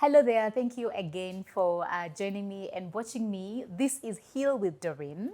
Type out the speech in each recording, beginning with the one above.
Hello there. Thank you again for joining me and watching me. This is Heal with Doreen,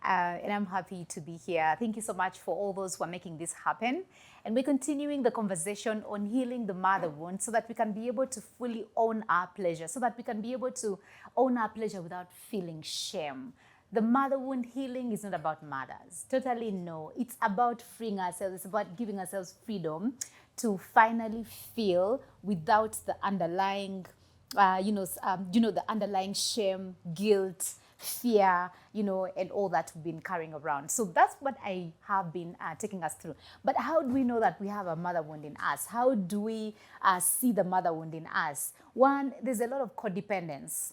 and I'm happy to be here. Thank you so much for all those who are making this happen. And we're continuing the conversation on healing the mother wound so that we can be able to fully own our pleasure, so that we can be able to own our pleasure without feeling shame. The mother wound healing is not about mothers. Totally no. It's about freeing ourselves. It's about giving ourselves freedom to finally feel without the underlying, the underlying shame, guilt, fear, and all that we've been carrying around. So that's what I have been taking us through. But how do we know that we have a mother wound in us? How do we see the mother wound in us? One, there's a lot of codependence.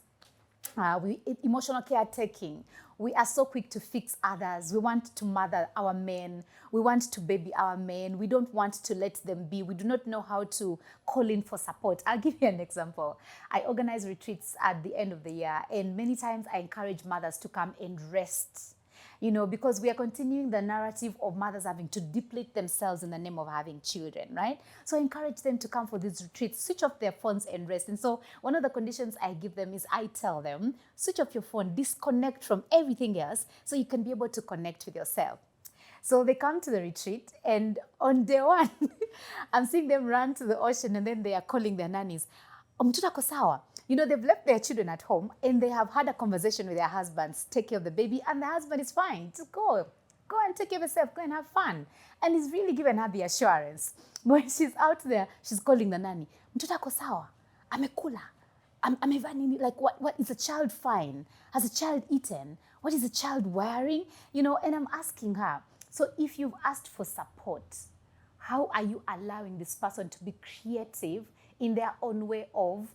Emotional caretaking. We are so quick to fix others. We want to mother our men. We want to baby our men. We don't want to let them be. We do not know how to call in for support. I'll give you an example. I organize retreats at the end of the year, and many times I encourage mothers to come and rest, because we are continuing the narrative of mothers having to deplete themselves in the name of having children, right? So I encourage them to come for these retreats, switch off their phones and rest. And so one of the conditions I give them is I tell them, switch off your phone, disconnect from everything else so you can be able to connect with yourself. So they come to the retreat, and on day one, I'm seeing them run to the ocean, and then they are calling their nannies. Mtoto ako sawa. They've left their children at home and they have had a conversation with their husbands, take care of the baby, and the husband is fine. Just go and take care of yourself, go and have fun. And he's really given her the assurance. When she's out there, she's calling the nanny. Mtoto ako sawa. Amekula. Amevaa nini? Like, what is the child fine? Has the child eaten? What is the child wearing? And I'm asking her, so if you've asked for support, how are you allowing this person to be creative in their own way of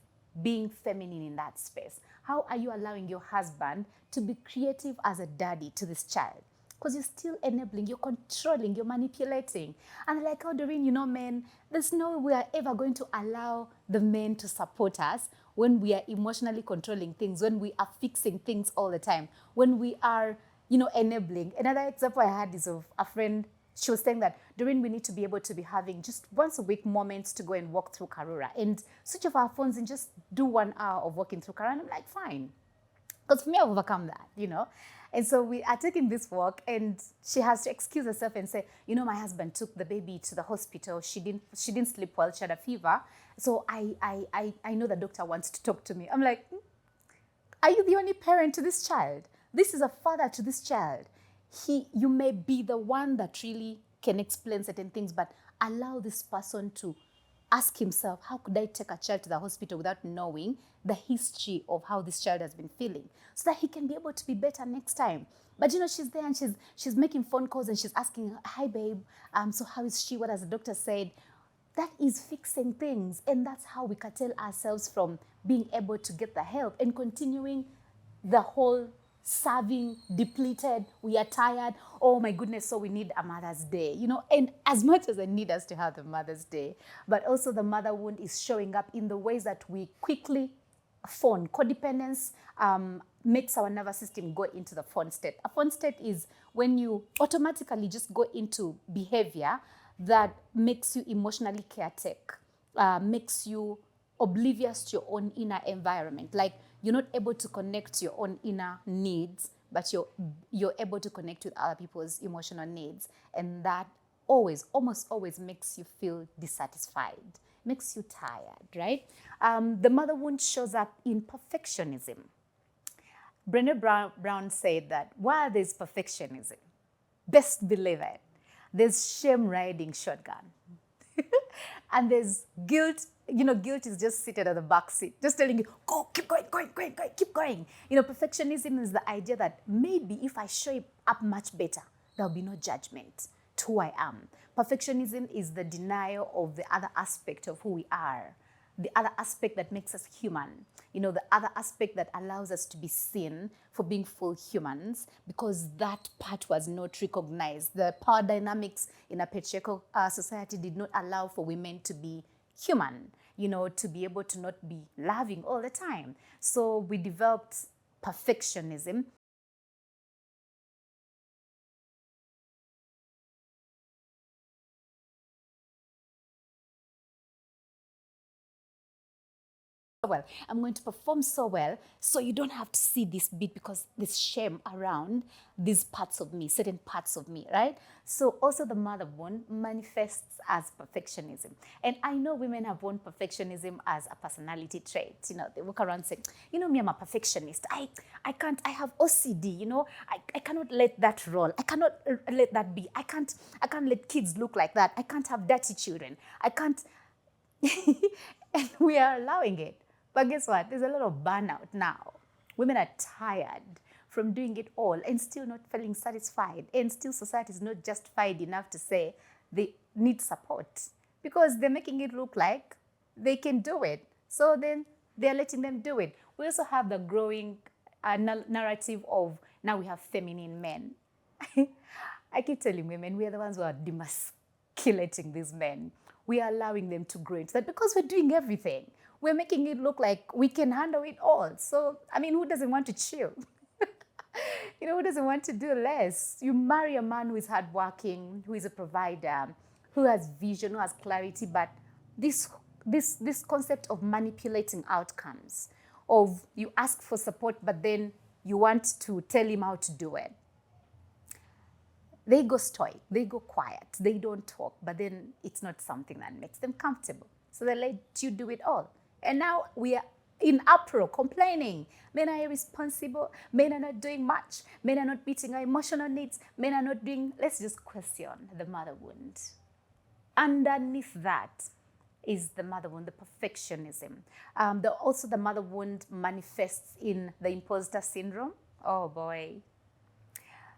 being feminine in that space? How are you allowing your husband to be creative as a daddy to this child? Because you're still enabling, you're controlling, you're manipulating. And like, oh, Doreen, men, there's no way we are ever going to allow the men to support us when we are emotionally controlling things, when we are fixing things all the time, when we are, enabling. Another example I had is of a friend. She was saying that Doreen, we need to be able to be having just once a week moments to go and walk through Karura and switch off our phones and just do 1 hour of walking through Karura. And I'm like, fine. Because for me, I've overcome that. And so we are taking this walk, and she has to excuse herself and say, my husband took the baby to the hospital. She didn't sleep well. She had a fever. So I know the doctor wants to talk to me. I'm like, are you the only parent to this child? This is a father to this child. You may be the one that really can explain certain things, but allow this person to ask himself, how could I take a child to the hospital without knowing the history of how this child has been feeling, so that he can be able to be better next time. But she's there and she's making phone calls and she's asking, hi babe, so how is she? What has the doctor said? That is fixing things, and that's how we curtail ourselves from being able to get the help and continuing the whole serving, depleted, we are tired, oh my goodness, so we need a Mother's Day, and as much as I need us to have the Mother's Day, but also the mother wound is showing up in the ways that we quickly phone. Codependence makes our nervous system go into the fawn state. A fawn state is when you automatically just go into behavior that makes you emotionally caretaker, makes you oblivious to your own inner environment. Like, you're not able to connect to your own inner needs, but you're able to connect with other people's emotional needs. And that almost always makes you feel dissatisfied, makes you tired, right? The mother wound shows up in perfectionism. Brené Brown said that while there's perfectionism, best believe it, there's shame riding shotgun. And there's guilt. Guilt is just seated at the back seat, just telling you, go, keep going, keep going. Perfectionism is the idea that maybe if I show up much better, there'll be no judgment to who I am. Perfectionism is the denial of the other aspect of who we are, the other aspect that makes us human, the other aspect that allows us to be seen for being full humans, because that part was not recognized. The power dynamics in a patriarchal society did not allow for women to be human, to be able to not be loving all the time. So we developed perfectionism. well. I'm going to perform so well. So you don't have to see this bit because there's shame around these parts of me, certain parts of me, right? So also the mother wound manifests as perfectionism. And I know women have won perfectionism as a personality trait. You know, they walk around saying, you know, me, I'm a perfectionist. I can't, I have OCD, you know, I cannot let that roll. I cannot let that be. I can't let kids look like that. I can't have dirty children. I can't, and we are allowing it. But guess what? There's a lot of burnout now. Women are tired from doing it all and still not feeling satisfied. And still society is not justified enough to say they need support because they're making it look like they can do it. So then they're letting them do it. We also have the growing narrative of now we have feminine men. I keep telling women we are the ones who are demasculating these men. We are allowing them to grow into that because we're doing everything. We're making it look like we can handle it all. So, I mean, who doesn't want to chill? You know, who doesn't want to do less? You marry a man who is hardworking, who is a provider, who has vision, who has clarity, but this concept of manipulating outcomes, of you ask for support, but then you want to tell him how to do it. They go stoic, they go quiet, they don't talk, but then it's not something that makes them comfortable. So they let you do it all. And now we are in uproar, complaining. Men are irresponsible, men are not doing much, men are not meeting our emotional needs, men are not doing, let's just question the mother wound. Underneath that is the mother wound, the perfectionism. Also the mother wound manifests in the imposter syndrome. Oh boy.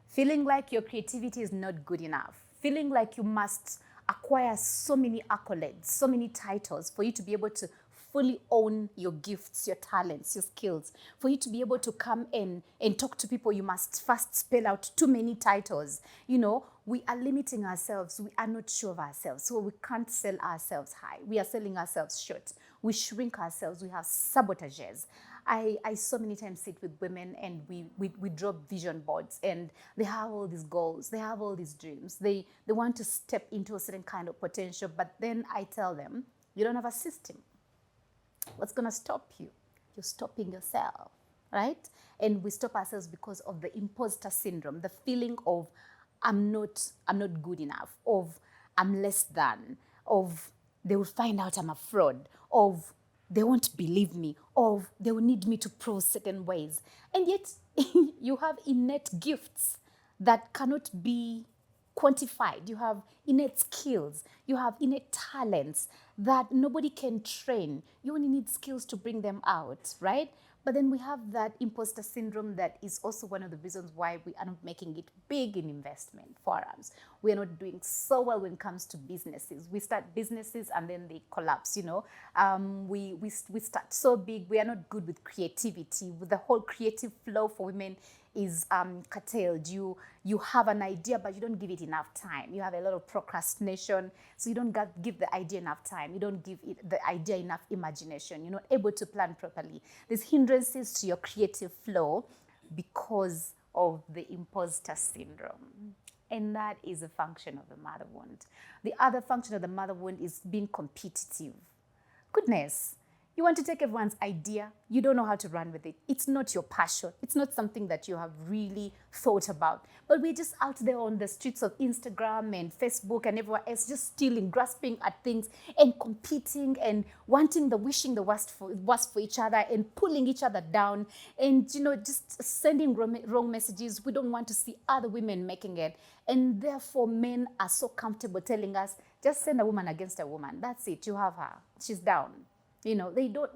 Feeling like your creativity is not good enough. Feeling like you must acquire so many accolades, so many titles for you to be able to fully own your gifts, your talents, your skills. For you to be able to come in and talk to people, you must first spell out too many titles. You know, we are limiting ourselves. We are not sure of ourselves. So we can't sell ourselves high. We are selling ourselves short. We shrink ourselves. We have sabotages. I so many times sit with women and we draw vision boards and they have all these goals, they have all these dreams, they want to step into a certain kind of potential, but then I tell them, you don't have a system. What's going to stop you? You're stopping yourself, right? And we stop ourselves because of the imposter syndrome, the feeling of I'm not good enough, of I'm less than, of they will find out I'm a fraud, of they won't believe me, of they will need me to prove certain ways. And yet you have innate gifts that cannot be quantified. You have innate skills. You have innate talents that nobody can train. You only need skills to bring them out, right? But then we have that imposter syndrome that is also one of the reasons why we are not making it big in investment forums. We are not doing so well when it comes to businesses. We start businesses and then they collapse, you know. We start so big. We are not good with creativity. With the whole creative flow for women is curtailed. You have an idea, but you don't give it enough time. You have a lot of procrastination, so you don't give the idea enough time. You don't give it the idea enough imagination. You're not able to plan properly. There's hindrances to your creative flow because of the imposter syndrome. And that is a function of the mother wound. The other function of the mother wound is being competitive. Goodness. You want to take everyone's idea. You don't know how to run with it. It's not your passion. It's not something that you have really thought about. But we're just out there on the streets of Instagram and Facebook and everywhere else, just stealing, grasping at things and competing and wanting wishing the worst for each other and pulling each other down and, you know, just sending wrong messages. We don't want to see other women making it. And therefore, men are so comfortable telling us, just send a woman against a woman. That's it. You have her. She's down. You know, they don't.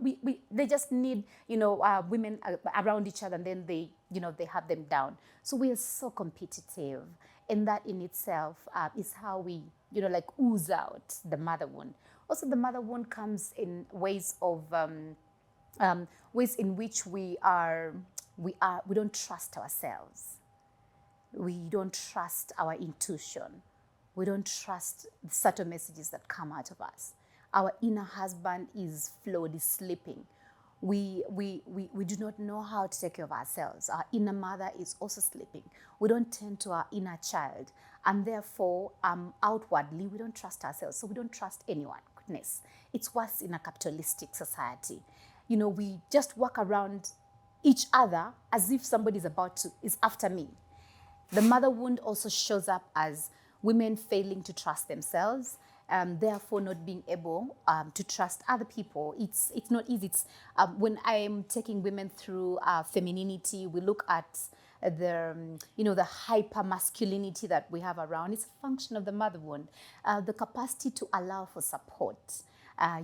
They just need, you know, women around each other, and then they, you know, they have them down. So we are so competitive, and that in itself is how we, you know, like ooze out the mother wound. Also, the mother wound comes in ways of ways in which we don't trust ourselves. We don't trust our intuition. We don't trust the subtle messages that come out of us. Our inner husband is flawed, is sleeping. We do not know how to take care of ourselves. Our inner mother is also sleeping. We don't tend to our inner child. And therefore, outwardly, we don't trust ourselves. So we don't trust anyone. Goodness, it's worse in a capitalistic society. we just walk around each other as if somebody is after me. The mother wound also shows up as women failing to trust themselves, therefore not being able to trust other people. It's not easy. It's when I am taking women through femininity, we look at the hyper masculinity that we have around. It's a function of the mother wound, the capacity to allow for support.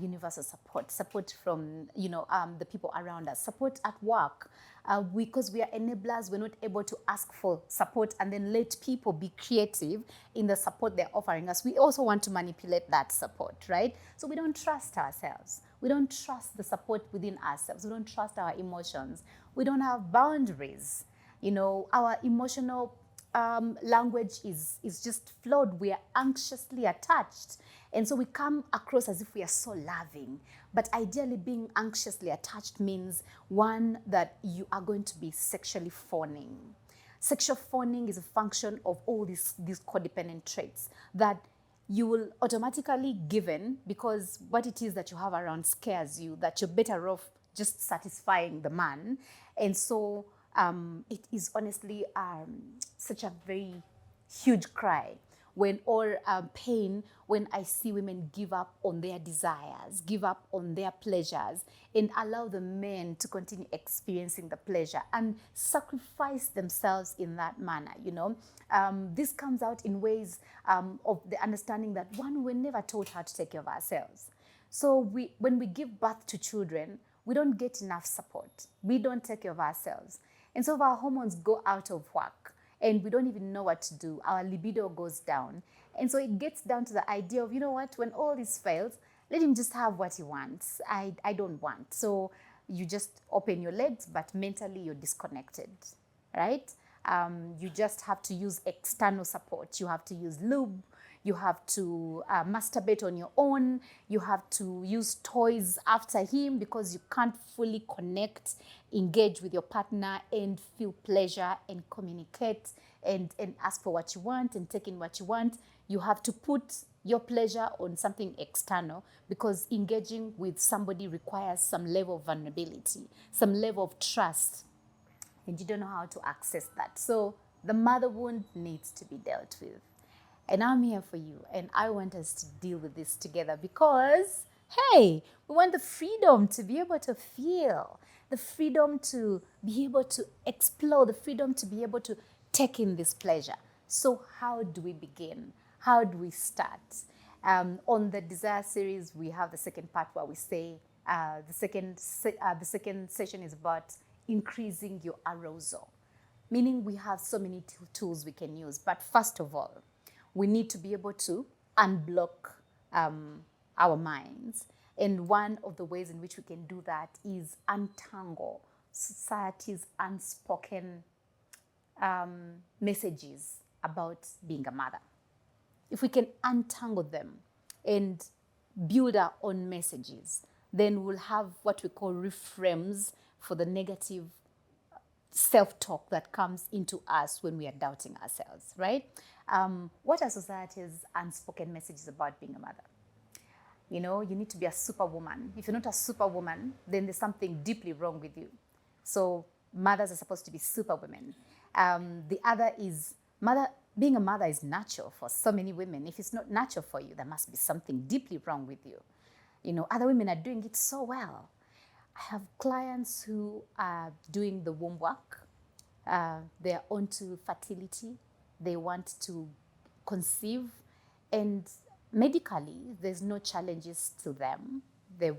Universal support from the people around us, support at work, because we are enablers. We're not able to ask for support and then let people be creative in the support they're offering us. We also want to manipulate that support, right? So we don't trust ourselves. We don't trust the support within ourselves. We don't trust our emotions. We don't have boundaries. Our emotional language is just flawed. We are anxiously attached. And so we come across as if we are so loving. But ideally, being anxiously attached means, one, that you are going to be sexually fawning. Sexual fawning is a function of all these codependent traits that you will automatically given because what it is that you have around scares you, that you're better off just satisfying the man. And so it is honestly such a very huge cry when pain when I see women give up on their desires, give up on their pleasures, and allow the men to continue experiencing the pleasure and sacrifice themselves in that manner. This comes out in ways of the understanding that, one, we're never taught how to take care of ourselves. So when we give birth to children, we don't get enough support. We don't take care of ourselves. And so if our hormones go out of whack and we don't even know what to do, our libido goes down. And so it gets down to the idea of, when all this fails, let him just have what he wants. I don't want. So you just open your legs, but mentally you're disconnected, right? You just have to use external support. You have to use lube. You have to masturbate on your own. You have to use toys after him because you can't fully connect, engage with your partner and feel pleasure and communicate and ask for what you want and take in what you want. You have to put your pleasure on something external because engaging with somebody requires some level of vulnerability, some level of trust, and you don't know how to access that. So the mother wound needs to be dealt with. And I'm here for you. And I want us to deal with this together because, hey, we want the freedom to be able to feel, the freedom to be able to explore, the freedom to be able to take in this pleasure. So how do we begin? How do we start? On the Desire series, we have the second part where we say the second session is about increasing your arousal, meaning we have so many tools we can use. But first of all, we need to be able to unblock our minds. And one of the ways in which we can do that is untangle society's unspoken messages about being a mother. If we can untangle them and build our own messages, then we'll have what we call reframes for the negative self-talk that comes into us when we are doubting ourselves, right? What are society's unspoken messages about being a mother? You need to be a superwoman. If you're not a superwoman, then there's something deeply wrong with you. So mothers are supposed to be superwomen. The other is being a mother is natural for so many women. If it's not natural for you, there must be something deeply wrong with you. Other women are doing it so well. I have clients who are doing the womb work. They're onto fertility. They want to conceive. And medically, there's no challenges to them. Their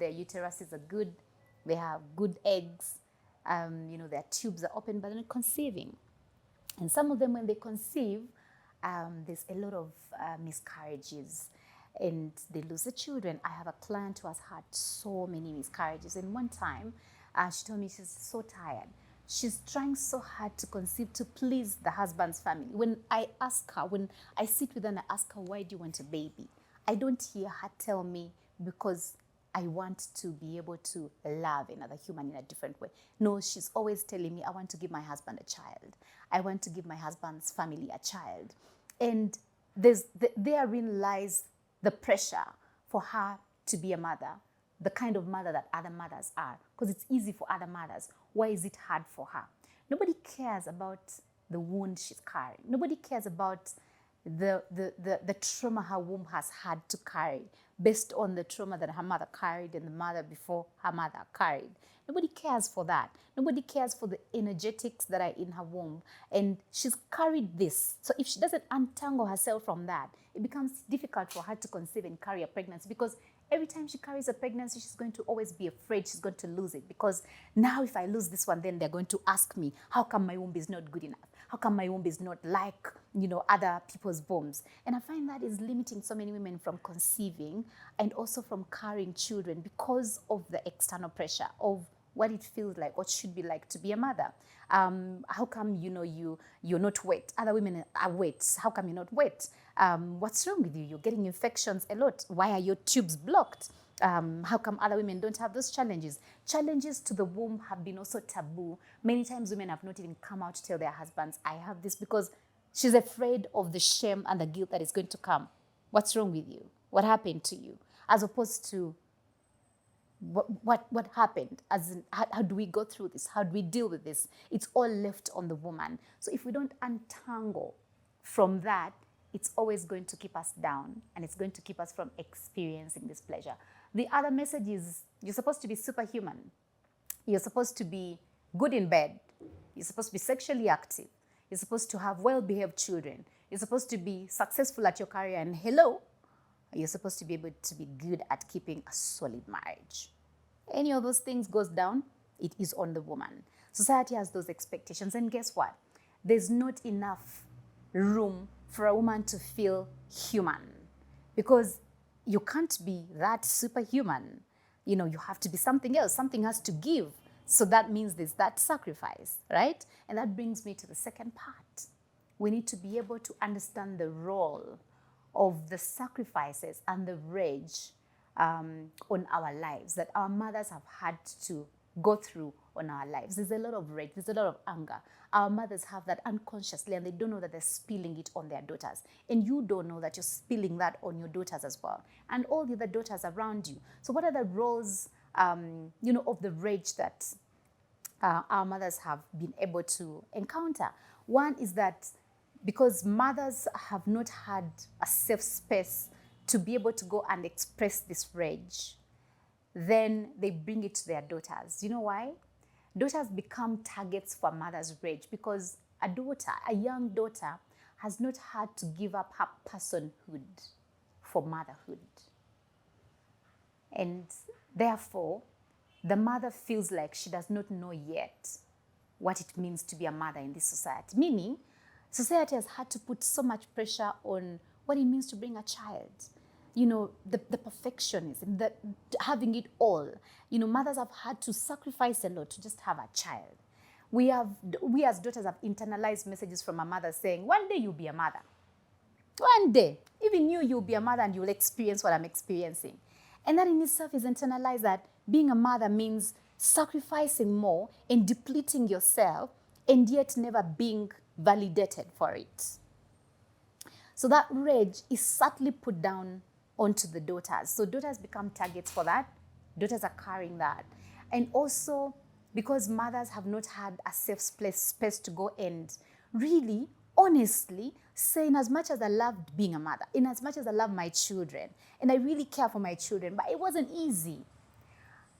uteruses are good. They have good eggs. Their tubes are open, but they're not conceiving. And some of them, when they conceive, there's a lot of miscarriages and they lose the children. I have a client who has had so many miscarriages. And one time, she told me she's so tired. She's trying so hard to conceive to please the husband's family. When I sit with her and I ask her, why do you want a baby? I don't hear her tell me because I want to be able to love another human in a different way. No, she's always telling me, I want to give my husband a child. I want to give my husband's family a child. And therein lies the pressure for her to be a mother the kind of mother that other mothers are, because it's easy for other mothers. Why is it hard for her? Nobody cares about the wound she's carrying. Nobody cares about the trauma her womb has had to carry based on the trauma that her mother carried and the mother before her mother carried. Nobody cares for that. Nobody cares for the energetics that are in her womb. And she's carried this. So if she doesn't untangle herself from that, it becomes difficult for her to conceive and carry a pregnancy, because every time she carries a pregnancy, she's going to always be afraid she's going to lose it, because now if I lose this one, then they're going to ask me, how come my womb is not good enough? How come my womb is not like, other people's wombs? And I find that is limiting so many women from conceiving and also from carrying children because of the external pressure of what it feels like, what should be like to be a mother. How come, you're not wet? Other women are wet. How come you're not wet? What's wrong with you? You're getting infections a lot. Why are your tubes blocked? How come other women don't have those challenges? Challenges to the womb have been also taboo. Many times women have not even come out to tell their husbands, I have this, because she's afraid of the shame and the guilt that is going to come. What's wrong with you? What happened to you? As opposed to what happened? As in, how do we go through this? How do we deal with this? It's all left on the woman. So if we don't untangle from that, it's always going to keep us down, and it's going to keep us from experiencing this pleasure. The other message is you're supposed to be superhuman. You're supposed to be good in bed. You're supposed to be sexually active. You're supposed to have well-behaved children. You're supposed to be successful at your career. And hello, you're supposed to be able to be good at keeping a solid marriage. Any of those things goes down, it is on the woman. Society has those expectations. And guess what? There's not enough room for a woman to feel human, because you can't be that superhuman. You have to be something else. Something has to give. So that means there's that sacrifice, right? And that brings me to the second part. We need to be able to understand the role of the sacrifices and the rage on our lives that our mothers have had to go through on our lives. There's a lot of rage, there's a lot of anger. Our mothers have that unconsciously, and they don't know that they're spilling it on their daughters. And you don't know that you're spilling that on your daughters as well, and all the other daughters around you. So what are the roles, of the rage that our mothers have been able to encounter? One is that because mothers have not had a safe space to be able to go and express this rage, then they bring it to their daughters. You know why? Daughters become targets for mother's rage, because a young daughter, has not had to give up her personhood for motherhood. And therefore, the mother feels like she does not know yet what it means to be a mother in this society. Meaning, society has had to put so much pressure on what it means to bring a child. The perfectionism, the having it all. Mothers have had to sacrifice a lot to just have a child. We as daughters have internalized messages from our mother saying, one day you'll be a mother. One day, even you'll be a mother and you'll experience what I'm experiencing. And that in itself is internalized, that being a mother means sacrificing more and depleting yourself, and yet never being validated for it. So that rage is subtly put down onto the daughters. So daughters become targets for that. Daughters are carrying that. And also, because mothers have not had a safe space to go and really, honestly, say, in as much as I loved being a mother, in as much as I love my children, and I really care for my children, but it wasn't easy.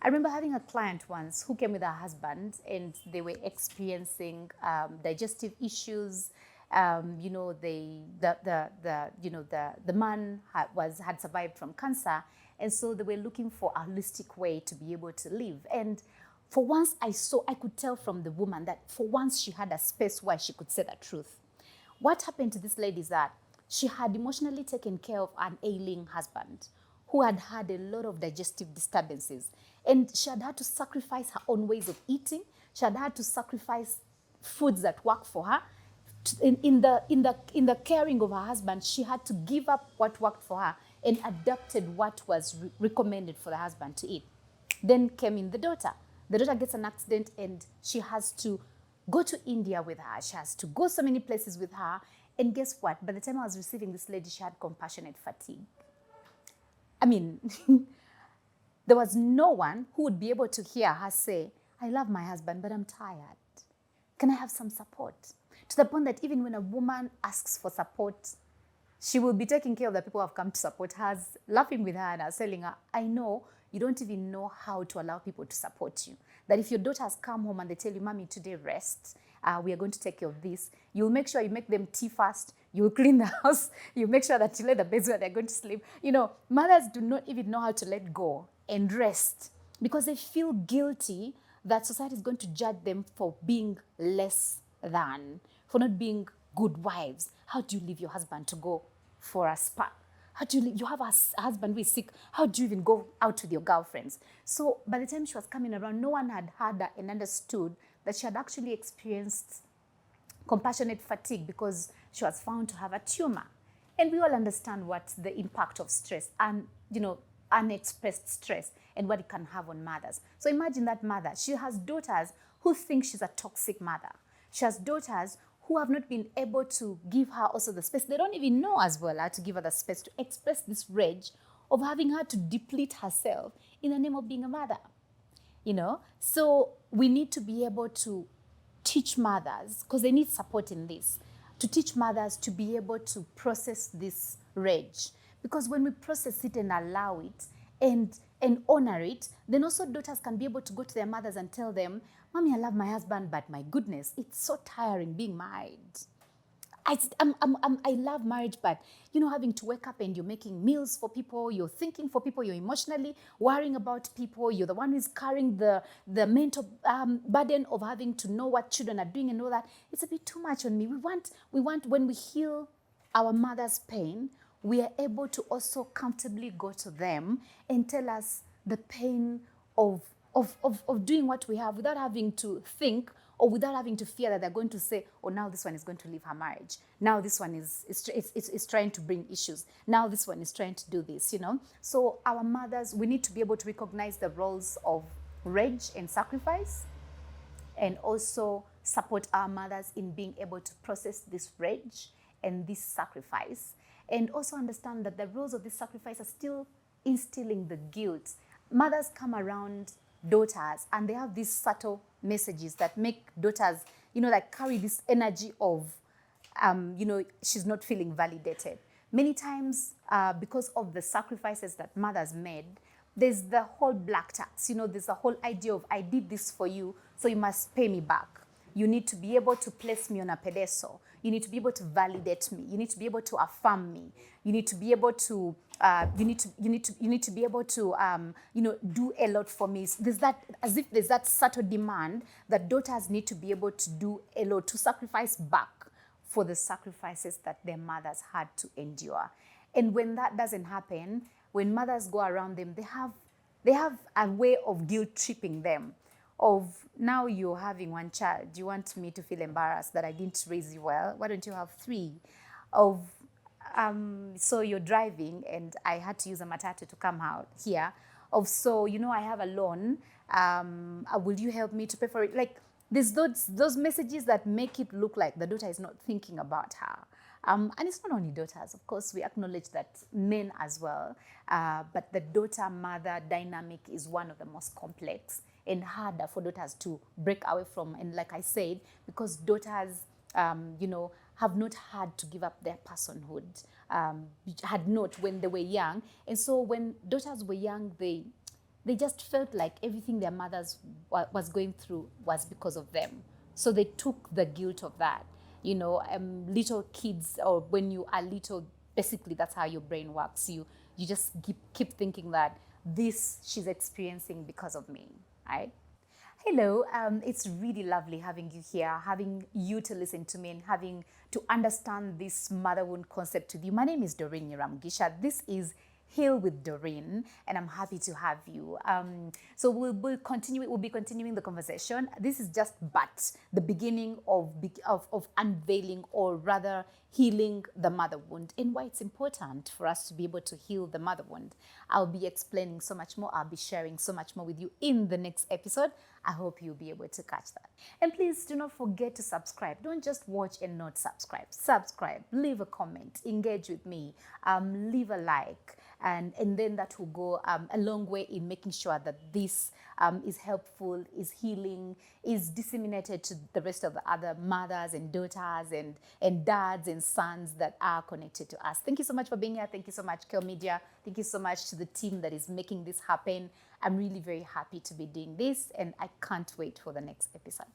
I remember having a client once who came with her husband, and they were experiencing digestive issues. The man had survived from cancer, and so they were looking for a holistic way to be able to live. And for once, I could tell from the woman that for once she had a space where she could say the truth. What happened to this lady is that she had emotionally taken care of an ailing husband who had had a lot of digestive disturbances, and she had had to sacrifice her own ways of eating. She had had to sacrifice foods that work for her. In the caring of her husband, she had to give up what worked for her and adapted what was recommended for the husband to eat. Then came in the daughter. The daughter gets an accident, and she has to go to India with her. She has to go so many places with her. And guess what? By the time I was receiving this lady, she had compassionate fatigue. I mean, There was no one who would be able to hear her say, I love my husband, but I'm tired. Can I have some support? To the point that even when a woman asks for support, she will be taking care of the people who have come to support her, laughing with her and telling her, I know you don't even know how to allow people to support you. That if your daughters come home and they tell you, Mommy, today rest, we are going to take care of this, you'll make sure you make them tea first, you'll clean the house, you make sure that you lay the beds where they're going to sleep. You know, mothers do not even know how to let go and rest because they feel guilty that society is going to judge them for being less than, for not being good wives. How do you leave your husband to go for a spa? How do you leave? You have a husband who is sick. How do you even go out with your girlfriends? So by the time she was coming around, no one had heard her and understood that she had actually experienced compassionate fatigue because she was found to have a tumor. And we all understand what the impact of stress and, unexpressed stress and what it can have on mothers. So imagine that mother. She has daughters who think she's a toxic mother. She has daughters who have not been able to give her also the space. They don't even know as well how to give her the space to express this rage of having her to deplete herself in the name of being a mother. So we need to be able to teach mothers, because they need support in this, to teach mothers to be able to process this rage. Because when we process it and allow it and honor it, then also daughters can be able to go to their mothers and tell them, Mommy, I love my husband, but my goodness, it's so tiring being married. I love marriage, but having to wake up and you're making meals for people, you're thinking for people, you're emotionally worrying about people, you're the one who's carrying the mental burden of having to know what children are doing and all that. It's a bit too much on me. We want when we heal our mother's pain, we are able to also comfortably go to them and tell us the pain of doing what we have without having to think or without having to fear that they're going to say, oh, now this one is going to leave her marriage. Now this one is trying to bring issues. Now this one is trying to do this, So our mothers, we need to be able to recognize the roles of rage and sacrifice, and also support our mothers in being able to process this rage and this sacrifice, and also understand that the roles of this sacrifice are still instilling the guilt. Mothers come around daughters and they have these subtle messages that make daughters, carry this energy of, she's not feeling validated. Many times, because of the sacrifices that mothers made, there's the whole black tax. There's the whole idea of, I did this for you, so you must pay me back. You need to be able to place me on a pedestal. You need to be able to validate me. You need to be able to affirm me. You need to be able to you need to be able to do a lot for me. There's that subtle demand that daughters need to be able to do a lot, to sacrifice back for the sacrifices that their mothers had to endure. And when that doesn't happen, when mothers go around them, they have a way of guilt tripping them. Of, now you're having one child, you want me to feel embarrassed that I didn't raise you well? Why don't you have 3? Of, so you're driving and I had to use a matatu to come out here. Of, so, I have a loan, will you help me to pay for it? Like, there's those messages that make it look like the daughter is not thinking about her. And it's not only daughters, of course, we acknowledge that men as well, but the daughter-mother dynamic is one of the most complex and harder for daughters to break away from. And like I said, because daughters, have not had to give up their personhood, had not when they were young. And so when daughters were young, they just felt like everything their mothers was going through was because of them. So they took the guilt of that. Little kids, or when you are little, basically that's how your brain works. You just keep thinking that this she's experiencing because of me, right? Hello, it's really lovely having you here, having you to listen to me and having to understand this mother wound concept with you. My name is Doreen Nyiramgisha. This is Heal with Doreen, and I'm happy to have you. So we'll be continuing the conversation. This is just but the beginning of unveiling, or rather healing the mother wound, and why it's important for us to be able to heal the mother wound. I'll be explaining so much more. I'll be sharing so much more with you in the next episode. I hope you'll be able to catch that. And please do not forget to subscribe. Don't just watch and not subscribe. Subscribe, leave a comment, engage with me, leave a like. And then that will go a long way in making sure that this is helpful, is healing, is disseminated to the rest of the other mothers and daughters and dads and sons that are connected to us. Thank you so much for being here. Thank you so much, Kel Media. Thank you so much to the team that is making this happen. I'm really very happy to be doing this, and I can't wait for the next episode.